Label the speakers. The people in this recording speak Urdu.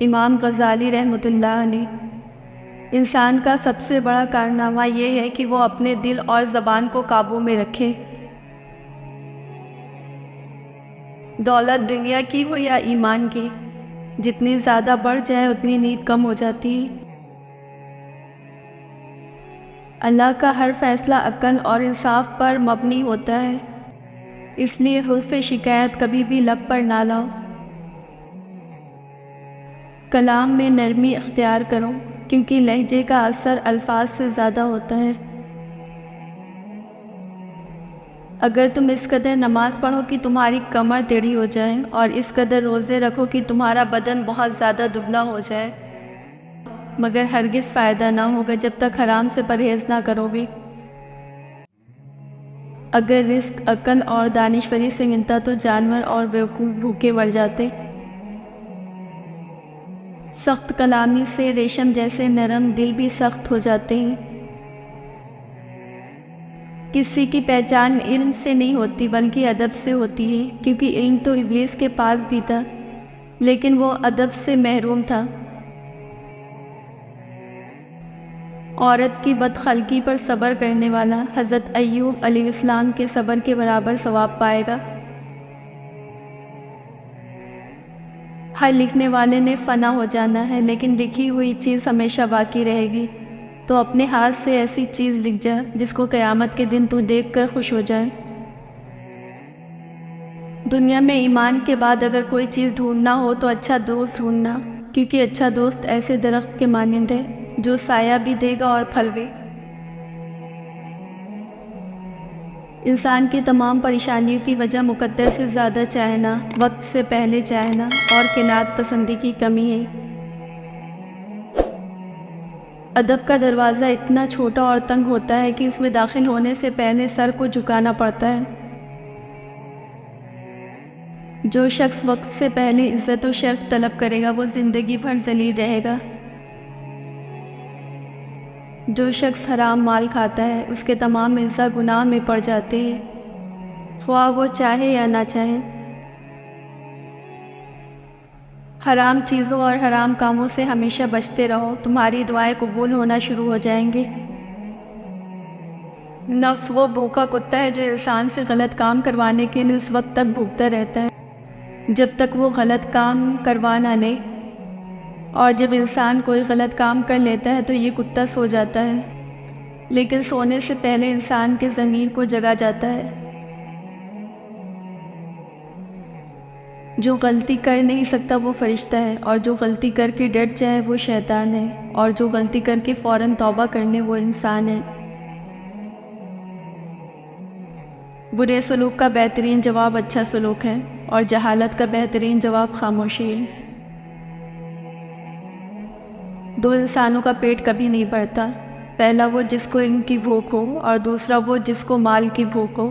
Speaker 1: امام غزالی رحمۃ اللہ علیہ۔ انسان کا سب سے بڑا کارنامہ یہ ہے کہ وہ اپنے دل اور زبان کو قابو میں رکھے۔ دولت دنیا کی ہو یا ایمان کی، جتنی زیادہ بڑھ جائے اتنی نیند کم ہو جاتی ہے۔ اللہ کا ہر فیصلہ عقل اور انصاف پر مبنی ہوتا ہے، اس لیے حرف شکایت کبھی بھی لب پر نہ لاؤ۔ کلام میں نرمی اختیار کرو، کیونکہ لہجے کا اثر الفاظ سے زیادہ ہوتا ہے۔ اگر تم اس قدر نماز پڑھو کہ تمہاری کمر ٹیڑھی ہو جائے اور اس قدر روزے رکھو کہ تمہارا بدن بہت زیادہ دبلا ہو جائے، مگر ہرگز فائدہ نہ ہوگا جب تک حرام سے پرہیز نہ کرو گے۔ اگر رزق عقل اور دانشوری سے ملتا تو جانور اور بیوقوف بھوکے مر جاتے۔ سخت کلامی سے ریشم جیسے نرم دل بھی سخت ہو جاتے ہیں۔ کسی کی پہچان علم سے نہیں ہوتی بلکہ ادب سے ہوتی ہے، کیونکہ علم تو ابلیس کے پاس بھی تھا لیکن وہ ادب سے محروم تھا۔ عورت کی بدخلقی پر صبر کرنے والا حضرت ایوب علیہ السلام کے صبر کے برابر ثواب پائے گا۔ ہر لکھنے والے نے فنا ہو جانا ہے، لیکن لکھی ہوئی چیز ہمیشہ باقی رہے گی۔ تو اپنے ہاتھ سے ایسی چیز لکھ جا جس کو قیامت کے دن تو دیکھ کر خوش ہو جائے۔ دنیا میں ایمان کے بعد اگر کوئی چیز ڈھونڈنا ہو تو اچھا دوست ڈھونڈنا، کیونکہ اچھا دوست ایسے درخت کے مانند ہے جو سایہ بھی دے گا اور پھل بھی۔ انسان کی تمام پریشانیوں کی وجہ مقدر سے زیادہ چاہنا، وقت سے پہلے چاہنا اور قناعت پسندی کی کمی ہے۔ ادب کا دروازہ اتنا چھوٹا اور تنگ ہوتا ہے کہ اس میں داخل ہونے سے پہلے سر کو جھکانا پڑتا ہے۔ جو شخص وقت سے پہلے عزت و شرف طلب کرے گا وہ زندگی بھر ذلیل رہے گا۔ جو شخص حرام مال کھاتا ہے اس کے تمام اعضاء گناہ میں پڑ جاتے ہیں، خواہ وہ چاہے یا نہ چاہے۔ حرام چیزوں اور حرام کاموں سے ہمیشہ بچتے رہو، تمہاری دعائیں قبول ہونا شروع ہو جائیں گے۔ نفس وہ بھوکا کتا ہے جو انسان سے غلط کام کروانے کے لیے اس وقت تک بھوکتا رہتا ہے جب تک وہ غلط کام کروا نہ لے، اور جب انسان کوئی غلط کام کر لیتا ہے تو یہ کتا سو جاتا ہے، لیکن سونے سے پہلے انسان کے ضمیر کو جگا جاتا ہے۔ جو غلطی کر نہیں سکتا وہ فرشتہ ہے، اور جو غلطی کر کے ڈٹ جائے وہ شیطان ہے، اور جو غلطی کر کے فوراً توبہ کر لے وہ انسان ہے۔ برے سلوک کا بہترین جواب اچھا سلوک ہے، اور جہالت کا بہترین جواب خاموشی ہے۔ دو انسانوں کا پیٹ کبھی نہیں بھرتا، پہلا وہ جس کو علم کی بھوک ہو اور دوسرا وہ جس کو مال کی بھوک ہو۔